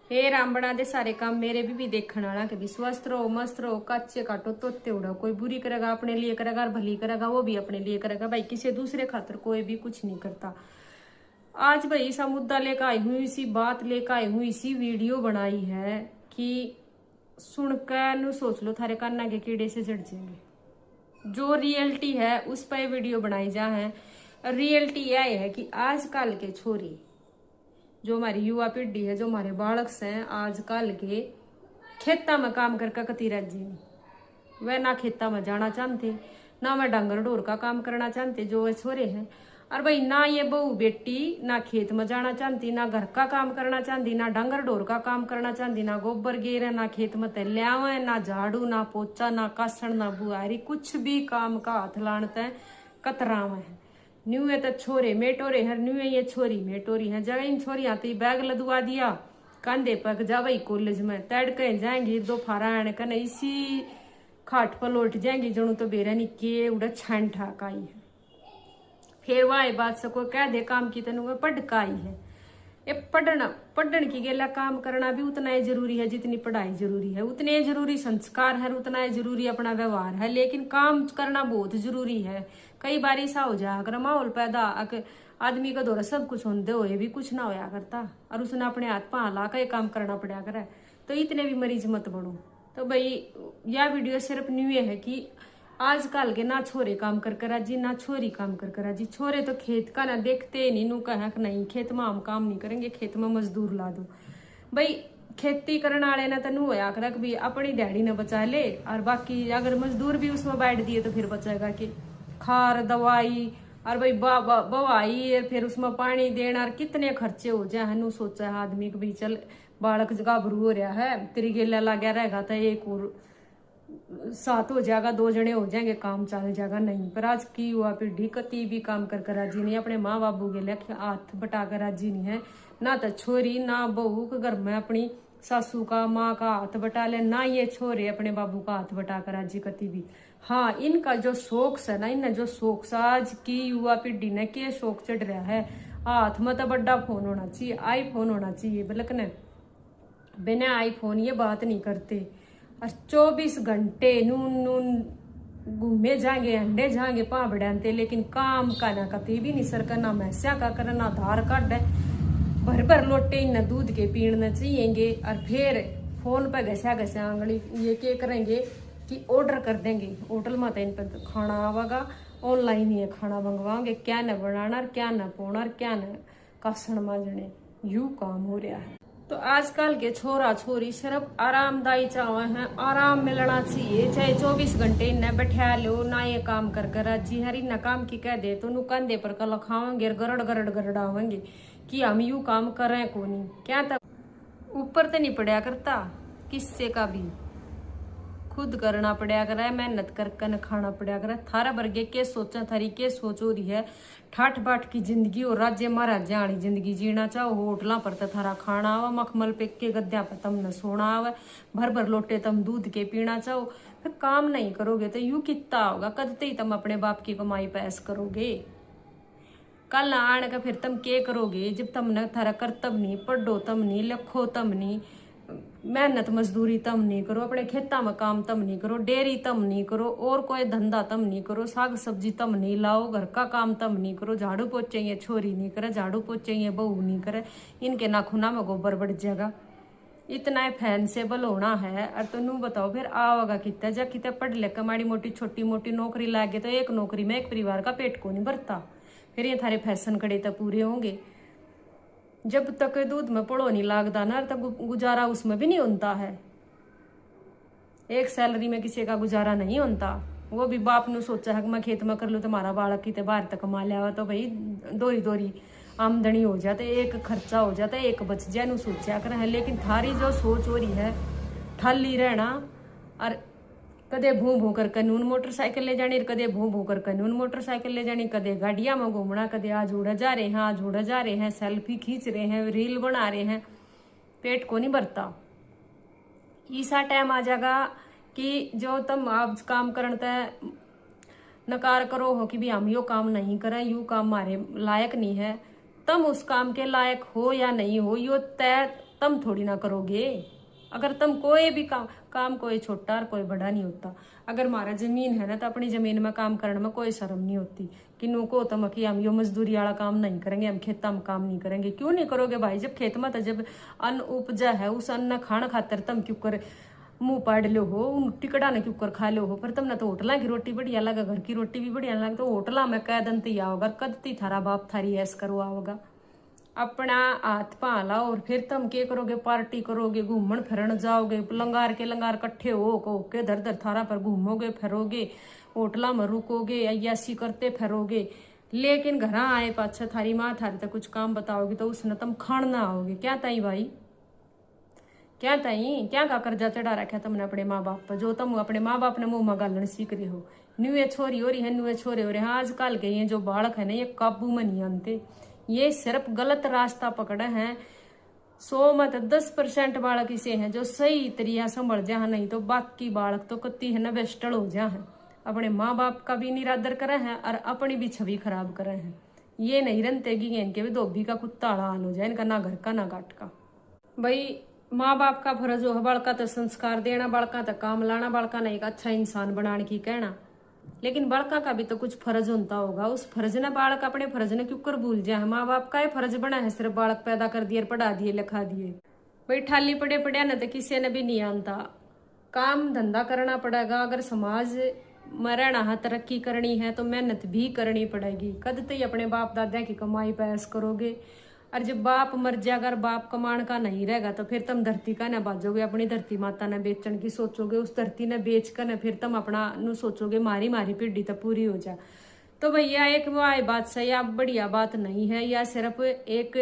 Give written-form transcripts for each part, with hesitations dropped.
हे राम बना दे सारे काम मेरे भी देखने वाला के भी स्वस्थ रहो मस्त रहो कच्चे काटो तोते उड़ो। कोई बुरी करेगा अपने लिए करेगा और भली करेगा वो भी अपने लिए करेगा भाई, किसी दूसरे खातर कोई भी कुछ नहीं करता। आज भाई सा मुद्दा लेकर आई हूँ, इसी बात लेकर आई हूँ, इसी वीडियो बनाई है कि सुनकर नु सोच लो थारे कान्ना के कीड़े से जड़ जाएंगे। जो रियलिटी है उस पर वीडियो बनाई जा है। रियलिटी यह है कि आजकल के छोरी जो हमारी युवा पीढ़ी है, जो हमारे बालक हैं आजकल के, खेता में काम करके कती रह जी वह ना खेता में जाना चाहते, ना वह डांगर ढोर का काम करना चाहते जो वह छोरे हैं। और भाई ना ये बहू बेटी ना खेत में जाना चाहती, ना घर का काम करना चाहती, ना डांगर ढोर का काम करना चाहती, ना गोबर गेर, ना खेत में तल्यावे, ना झाड़ू, ना पोचा, ना कासण, ना बुआरी, कुछ भी काम का हाथ लानते हैं कतरावे है। न्यू है तो छोरे मेटोरे है, न्यू है ये छोरी मेटोरी है। जब इन छोरी आती बैग लदवा दिया कंधे पर जा वही कॉलेज में तड़के जाएंगी दो फारा कन इसी खाट पर लौट जाएंगी जनू तो बेरनी के उड़ा छान ठाकाई है। फिर वाह बात सको कह दे काम की तेन पढ़काई है। ये पढ़न की गेला काम करना भी उतना ही जरूरी है जितनी पढ़ाई जरूरी है, उतने जरूरी संस्कार है, उतना ही जरूरी अपना व्यवहार है। लेकिन काम करना बहुत जरूरी है। कई बार ऐसा हो जाया अगर माहौल पैदा आदमी का दौरा सब कुछ होते हुए भी कुछ ना होया करता और उसने अपने हाथ पा ला कर काम करना पड़ा करे तो इतने भी मरीज मत बढ़ो। तो भाई यह वीडियो सिर्फ न्यू है कि आजकल के ना छोरे काम कर राजी ना छोरी काम कर राजी। छोरे तो खेत का ना देखते नहीं, नू कहा कि नहीं खेत में हम काम नहीं करेंगे, खेत में मजदूर ला दो। भाई खेती करने वाले ना तो नू होया कर भी अपनी दिहाड़ी न बचा ले और बाकी अगर मजदूर भी उसमें बैठ दिए तो फिर बचेगा कि खार दवाई और भाई बवाई फिर उसमें पानी देना और कितने खर्चे हो जाए। नू सोचा है आदमी को भी चल बालक गाभरू हो रहा है तेरी गेला लगा रहेगा तो एक और साथ हो जाएगा, दो जने हो जाएंगे काम चल जाएगा। नहीं पर आज की युवा पीढ़ी कती भी काम कर राजी नहीं, अपने माँ बाबू के लिए हाथ बटा कर राजी नहीं है। ना तो छोरी ना बहू के घर में अपनी सासू का माँ का हाथ बटा ले, ना ये छोरे अपने बाबू का हाथ बटा कर राजी कती भी। हाँ इनका जो शौक है ना, इन जो शौक आज की युवा पीढ़ी ने के शौक चढ़ रहा है, हाथ में तो बड़ा फोन होना चाहिए, आईफोन होना चाहिए। बल्कि न बिना आईफोन ये बात नहीं करते और 24 घंटे नून नून घूमे जाएंगे अंडे जाएंगे पावड़े, लेकिन काम का ना कभी भी नहीं सरका, ना मैस्या का करना ना आधार कार्ड है भर भर लोटे न दूध के पीना चाहिए। और फिर फोन पर घसा घसा आंगली ये क्या करेंगे कि ऑर्डर कर देंगे होटल में, तो इन पर खाना आवेगा ऑनलाइन ही खाना मंगवाओगे, क्या न बनाना और क्या न पोना और क्या न कासण माजने, यू काम हो रहा है। तो आजकल के छोरा छोरी सिर्फ आरामदायी चाहे हैं, आराम मिलना चाहिए, चाहे 24 घंटे न बैठा लो ना ये काम कर राजी हरी न काम की कह दे तो नु कंधे पर कल खावेंगे गरड़ गरड़ गरड़ावेंगे कि हम यू काम करें को नहीं, क्या तब ऊपर तो नहीं पड़ा करता किससे का भी खुद करना पड़ा करे, मेहनत करके खाना पड़ा करे। थारा वर्गे के सोचा थारी के सोच हो रही है ठाठ बाट की जिंदगी और राज्य महाराजा वाली जिंदगी जीना चाहो, होटलों पर तो थारा खाना आवा, मखमल पे के गद्या पर तम न सोना आवा, भर भर लोटे तम दूध के पीना चाहो। फिर काम नहीं करोगे तो यू कितना होगा, कदते ही तुम अपने बाप की कमाई पैस करोगे, कल आने का फिर तुम के करोगे जब तुम न थारा कर्तव्य नहीं, पढ़ो तम नहीं, लिखो तम नहीं, मेहनत मजदूरी तम नहीं करो, अपने खेता में काम तम नहीं करो, डेयरी तम नहीं करो, और कोई धंधा तम नहीं करो, साग सब्जी तम नहीं लाओ, घर का काम तम नहीं करो, झाड़ू पोछे ये छोरी नहीं करे, झाड़ू पोछे ये बहू नहीं करे, इनके नाखूना में गोबर बढ़ जाएगा। इतना फैंसेबल होना है और तुम बताओ फिर आवागा कितना जा कितना पढ़ लिख माड़ी मोटी छोटी मोटी नौकरी लागे तो एक नौकरी में एक परिवार का पेट को नहीं भरता। फिर ये थारे फैशन कड़े तो पूरे होंगे। जब तक दूध में पड़ो नहीं लागता ना तब गुजारा उसमें भी नहीं होता है, एक सैलरी में किसी का गुजारा नहीं होता। वो भी बाप ने सोचा है कि मैं खेत में कर लूँ तुम्हारा बालक की बाहर तक कमा लिया तो भाई दोरी दोरी आमदनी हो जाता, एक खर्चा हो जाता, एक बच जाए नु सोचा कर है। लेकिन थारी जो सोच हो रही है ठाली रहना और कदे भू भू करके नून मोटरसाइकिल ले जानी, कदे भू भू करके नून मोटरसाइकिल ले जानी, कदे गाड़िया में घूमना, कदे आज उड़ा जा रहे हैं आज उड़ा जा रहे हैं, सेल्फी खींच रहे हैं, रील बना रहे हैं, पेट को नहीं भरता। ऐसा टाइम आ जाएगा कि जो तुम आप काम करते नकार करो हो कि भी हम यो काम नहीं करें, यू काम हमारे लायक नहीं है, तुम उस काम के लायक हो या नहीं हो यो तय तुम थोड़ी ना करोगे। अगर तुम कोई भी काम कोई छोटा और कोई बड़ा नहीं होता। अगर हमारा जमीन है ना तो अपनी जमीन में काम करने में कोई शर्म नहीं होती कि नो को तुम कि हम यो मजदूरी वाला काम नहीं करेंगे, हम खेत में काम नहीं करेंगे। क्यों नहीं करोगे भाई? जब खेत में तो जब अन्न उपजा है, उस अन्न खाना खातर तुम क्यों कर मुंह पाड़ लो हो, उन टिकड़ा ने क्यों कर खा लो हो। पर तुमने तो होटला की रोटी बढ़िया लगा, घर की रोटी भी बढ़िया लगा, तो होटला में कह दंती आओगा, कदती थारा बाप थारी ऐस करो आओगा। अपना हाथ पाला और फिर तुम के करोगे? पार्टी करोगे, घूमन फिरन जाओगे, लंगार के लंगार कट्ठे हो के धर धर थारा पर घूमोगे फिरोगे, होटला में रुकोगे, अयासी करते फिरोगे। लेकिन घर आए पाछा थारी माँ थारी तो कुछ काम बताओगी तो उसने तुम खान ना आओगे। क्या ताई भाई, क्या ताई, क्या का कर्जा चढ़ा रखा तुमने अपने माँ बाप पर, जो तुम अपने माँ बाप ने मुंह में गालन सीख रहे हो। न्यूए छोरी हो रही है, न्यूए छोरे हो रहे हैं। आजकल के ये जो बालक है ना, ये काबू में नहीं आते, ये सिर्फ गलत रास्ता पकड़े हैं। 100 में 10% बालक इसे हैं जो सही तरीका संभल जा, नहीं तो बाकी बालक तो कत्ती है ना वेस्टल हो जा है, अपने माँ बाप का भी निरादर करे हैं और अपनी भी छवि खराब करे हैं। ये नहीं रनते कि इनके भी धोबी का कुत्ता हाल हो जाए, इनका ना घर का ना घाट का। भाई माँ बाप का फर्ज हो बालका तो संस्कार देना, बालका तो काम लाना, बालका ने एक अच्छा इंसान बनाने की कहना। लेकिन बालका का भी तो कुछ फर्ज होता होगा। उस फर्ज ने बालक अपने फर्ज ने क्यों कर भूल जाए? माँ बाप का ही फर्ज बना है, सिर्फ बालक पैदा कर दिए, पढ़ा दिए, लिखा दिए। भाई ठाली पड़े पड़े न तो किसी ने भी नहीं आता, काम धंधा करना पड़ेगा। अगर समाज में रहना है, तरक्की करनी है तो मेहनत भी करनी पड़ेगी। कद तक अपने बाप दादा की कमाई पैस करोगे? और जब बाप मर जाएगा और बाप कमान का नहीं रहेगा तो फिर तुम धरती का न बाजोगे, अपनी धरती माता ने बेचने की सोचोगे, उस धरती ने बेच कर न फिर तुम अपना नु सोचोगे मारी मारी पीढ़ी तो पूरी हो जाए। तो भैया एक वो आए बात सही, आप बढ़िया बात नहीं है। या सिर्फ एक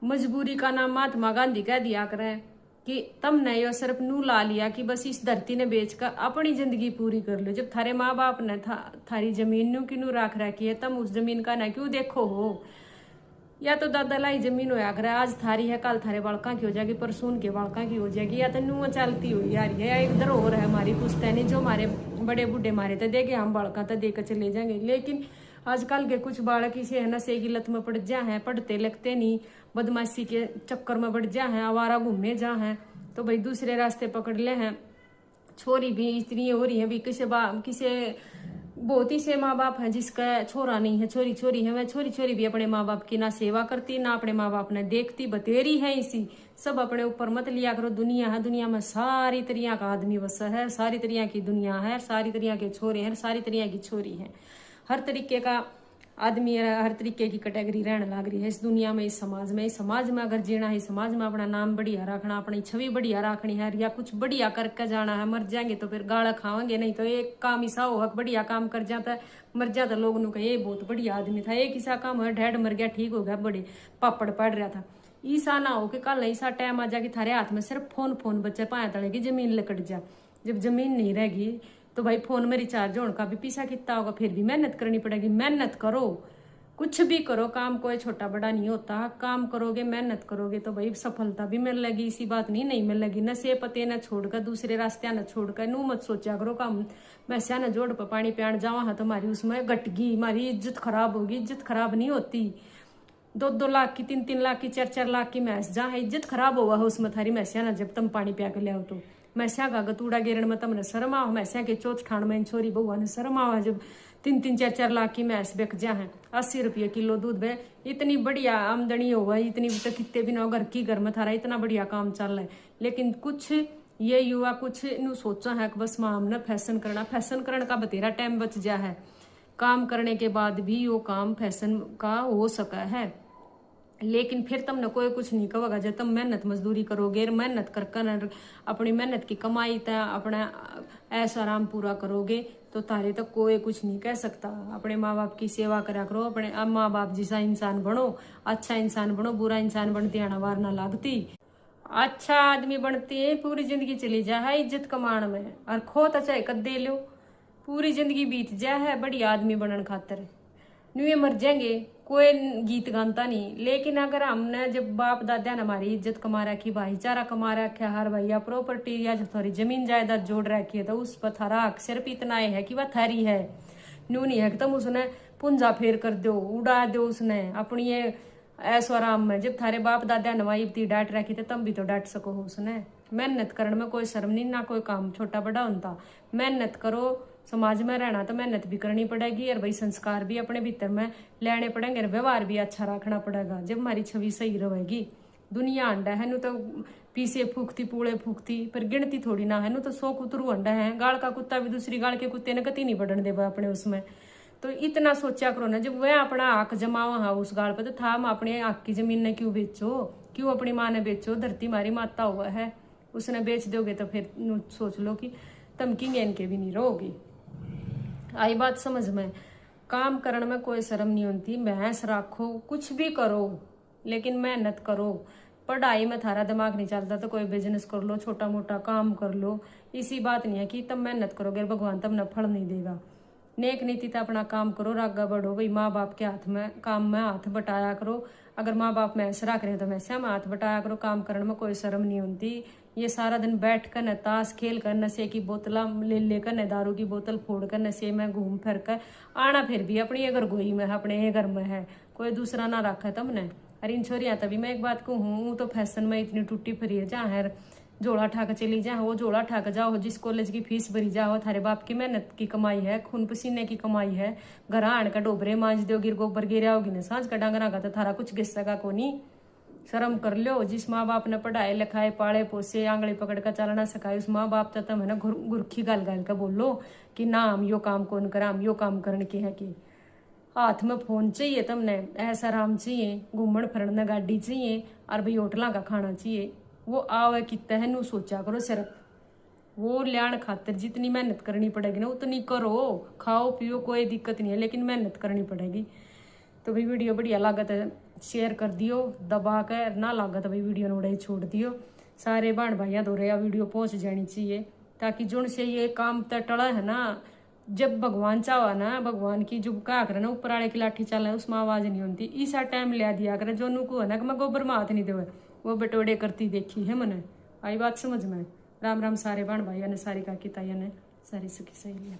मजबूरी का नाम महात्मा गांधी कह दिया करें कि तुमने यो सिर्फ नू ला लिया कि बस इस धरती ने बेचकर अपनी जिंदगी पूरी कर लो। जब थारे माँ बाप ने थारी जमीन नू की नू राख रखी है, तुम उस जमीन का ना क्यों देखो हो? या तो दादा लाई जमीन होया करे, आज थारी है कल थारे बालका की हो जाएगी, परसून के बालका की हो जाएगी। या तो नुआ चलती हुई आ रही है, या एक धरोहर है हमारी पुश्तैनी जो हमारे बड़े बूढ़े मारे तो देखे हम बालका तो देकर चले जाएंगे। लेकिन आजकल के कुछ बालक इसे है नशे की लत में पड़ जा है, पढ़ते लिखते नहीं, बदमाशी के चक्कर में बढ़ जा है, आवारा घूमने जा है, तो भाई दूसरे रास्ते पकड़ ले हैं। छोरी भी इतनी हो रही है भी, किसे बहुत ही से माँ बाप है जिसका छोरा नहीं है, छोरी छोरी है, वह छोरी छोरी भी अपने माँ बाप की ना सेवा करती ना अपने माँ बाप ने देखती, बतेरी है इसी। सब अपने ऊपर मत लिया करो। दुनिया है, दुनिया में सारी तरह का आदमी बसा है, सारी तरह की दुनिया है, सारी तरह के छोरे हैं, सारी तरह की छोरी है, हर तरीके का आदमी है, हर तरीके की कैटेगरी रहने लग रही है इस दुनिया में, इस समाज में। इस समाज में अगर जीना है, समाज में अपना नाम बढ़िया रखना, अपनी छवि बढ़िया रखनी है, या कुछ बढ़िया करके जाना है। मर जाएंगे तो फिर गाला खाएंगे, नहीं तो एक काम ऐसा हो बढ़िया काम कर जाता है, मर जाता लोग नु कहे ये बहुत बढ़िया आदमी था। एक ऐसा काम है डैड मर गया ठीक हो गया, बड़े पापड़ पड़ रहा था। ऐसा ना हो कि कल ऐसा टाइम आ जाए कि थारे हाथ में सिर्फ फोन बच्चे पाया तड़ेगी, जमीन लकट जा। जब जमीन नहीं रहेगी तो भाई फोन में रिचार्ज होने का भी पीछा कितना होगा, फिर भी मेहनत करनी पड़ेगी। मेहनत करो, कुछ भी करो, काम कोई छोटा बड़ा नहीं होता। काम करोगे, मेहनत करोगे तो भाई सफलता भी मिलेगी, इसी बात नहीं मिलेगी। नशे पते न छोड़कर, दूसरे रास्ते न छोड़कर, नू मत सोचा करो काम मैसा न जोड़ पर पानी प्याण जावा है तुम्हारी उसमें गटगी, हमारी इज्जत खराब होगी। इज्जत खराब नहीं होती। 2-2 लाख की, 3-3 लाख की, 4-4 लाख की मैस जहाँ है, इज्जत खराब हुआ है उसमें थारी मैसिया ना। जब तुम पानी प्या के ले आओ तो मैसिया का गतूड़ा गिरण में तुमने शर्म आओ, मैसिया के चौथ ठाण में छोरी बहुआ ने शर्म आओ। जब 3-3, 4-4 लाख की मैस बिक जा है, 80 रुपये किलो दूध बे, इतनी बढ़िया आमदनी होगा, इतनी तो कितने भी ना घर की घर में थारा इतना बढ़िया काम चल रहा है। लेकिन कुछ ये युवा कुछ नु सोचा है कि बस मां हमने फैशन करने का बतेरा टाइम बच जा है। काम करने के बाद भी वो काम फैशन का हो सका है, लेकिन फिर तुमने कोई कुछ नहीं कहोगा। जब तुम मेहनत मजदूरी करोगे, मेहनत कर अपनी मेहनत की कमाई तय अपना ऐसा आराम पूरा करोगे तो तारे तक कोई कुछ नहीं कह सकता। अपने माँ बाप की सेवा करा करो, अपने माँ बाप जैसा इंसान बनो, अच्छा इंसान बनो। बुरा इंसान बनती आना वार ना लागती, अच्छा आदमी बनती है पूरी जिंदगी चली जा है इज्जत कमाण में, और खो तो चाहे कद दे लो, पूरी जिंदगी बीत जा है बढ़िया आदमी बनने खातर। न्यू मर जाएंगे, कोई गीत गाता नहीं। लेकिन अगर हमने जब बाप दादा ने हमारी इज्जत कमा रखी, भाईचारा कमा रखा, हर भैया प्रॉपर्टी या जो थोड़ी जमीन जायदाद जोड़ रखी है, तो उस पर थारा हक सिर्फ इतना है कि वह थारी है। न्यू नहीं है कि तुम उसने पुंजा फेर कर दो, उड़ा दो उसने अपनी ये ऐसो आराम में। जब थारे बाप दादा नवाई इतनी डांट रखी थे तब भी तो डांट सको हो उसने। मेहनत करने में कोई शर्म नहीं, ना कोई काम छोटा बड़ा होता। मेहनत करो, समाज में रहना तो मेहनत भी करनी पड़ेगी, और भाई संस्कार भी अपने भीतर में लेने पड़ेंगे, व्यवहार भी अच्छा रखना पड़ेगा। जब हमारी छवि सही रहेगी, दुनिया अंडा है नु तो पीसे फूकती पूड़े फूकती, पर गिनती थोड़ी ना है नु तो 100 कुतरू अंडा है। गाड़ का कुत्ता भी दूसरी गाड़ के कुत्ते ने कती नहीं बढ़न देगा अपने उसमें। तो इतना सोचा करो ना, जब वह अपना आंख जमावा हा उस गाड़ पर, तो था हम अपने आंख की जमीन ने क्यों बेचो, क्यों अपनी माँ ने बेचो। धरती हमारी माता हुआ है, उसने बेच दोगे तो फिर सोच लो कि तमकिंगे इनके भी नहीं रहोगी। आई बात समझ में। काम करने में कोई शर्म नहीं होती, भैंस राखो, कुछ भी करो लेकिन मेहनत करो। पढ़ाई में थारा दिमाग नहीं चलता तो कोई बिजनेस कर लो, छोटा मोटा काम कर लो। इसी बात नहीं है कि तब मेहनत करोगे भगवान तब न फल नहीं देगा। नेक नीति तो अपना काम करो, रागा बढ़ो भाई। माँ बाप के हाथ में काम में हाथ बटाया करो। अगर माँ बाप में ऐसे रख रहे तो वैसे हम हाथ बटाया करो। काम करने में कोई शर्म नहीं होती। ये सारा दिन बैठ कर न ताश खेल कर, नशे की बोतला ले लेकर, न दारू की बोतल फोड़ कर, नशे में घूम फिर कर आना, फिर भी अपनी अगर गोई में है, अपने घर में है, कोई दूसरा ना रखा है तुमने। अरे इन छोरिया तभी मैं एक बात कहूँ तो फैशन में इतनी टूटी फिरी है, जहाँ है जोड़ा ठाक चली जाए, वो जोड़ा ठाक जाओ। जिस कॉलेज की फीस भरी जाओ, थारे बाप की मेहनत की कमाई है, खून पसीने की कमाई है। घर आण का डोबरे मांझ दो, गिर गोबर गिरा होगी ना सांझ का डांगरा का, तो थारा कुछ गिस्सा का को नहीं। शर्म कर लो। जिस माँ बाप ने पढ़ाए लिखाए, पाले पोसे, आंगली पकड़ कर चलना सिखाए, उस माँ बाप तो तुम है ना गुरखी गाल गाल का बोलो कि ना हम यो काम कौन करा, हम यो काम करने के है कि। हाथ में फोन चाहिए तुमने, ऐसा आराम चाहिए, घूमन फिरन गाड़ी चाहिए, और भाई होटलों का खाना चाहिए। वो आवे कि तहनु सोचा करो सिर्फ। वो लियाण खातिर जितनी मेहनत करनी पड़ेगी ना उतनी करो। खाओ पियो कोई दिक्कत नहीं है, लेकिन मेहनत करनी पड़ेगी। तो भाई वीडियो बढ़िया लागत है शेयर कर दियो दबा कर, ना लागत भाई वीडियो ने छोड़ दियो। सारे बहन भाइया दो रहा वीडियो पहुंच जानी चाहिए, ताकि जुन से ये काम तय टड़ा है ना। जब भगवान चावा ना, भगवान की जो कहा करे ना ऊपर वाले की लाठी चला उसमें आवाज नहीं होती। ईसा टाइम लिया दिया करे जो नुको है ना कि मैं गोबर में हाथ नहीं दे, वो बटोड़े करती देखी है मैंने। आई बात समझ में। राम राम सारे बहन भाइया ने, सारी काकी ताइया ने, सारी सखी सहेलियां।